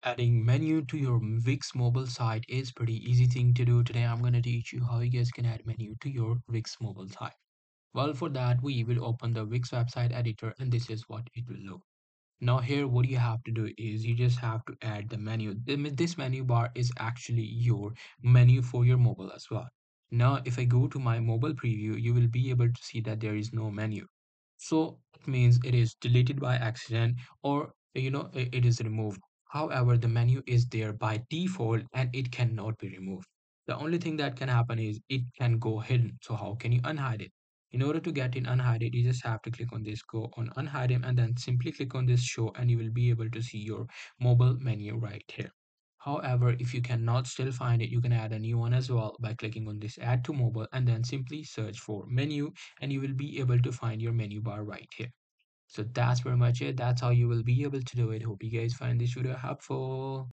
Adding menu to your Wix mobile site is pretty easy thing to do. Today I'm going to teach you how you guys can add menu to your Wix mobile site. Well, for that we will open the Wix website editor and this is what it will look. Now here what you have to do is you just have to add the menu. This menu bar is actually your menu for your mobile as well. Now if I go to my mobile preview, you will be able to see that there is no menu. So it means it is deleted by accident or it is removed. However, the menu is there by default and it cannot be removed. The only thing that can happen is it can go hidden. So how can you unhide it? In order to get in unhide it, you just have to click on this, go on unhide him, and then simply click on this show and you will be able to see your mobile menu right here. However, if you cannot still find it, you can add a new one as well by clicking on this add to mobile and then simply search for menu and you will be able to find your menu bar right here. So that's pretty much it. That's how you will be able to do it. Hope you guys find this video helpful.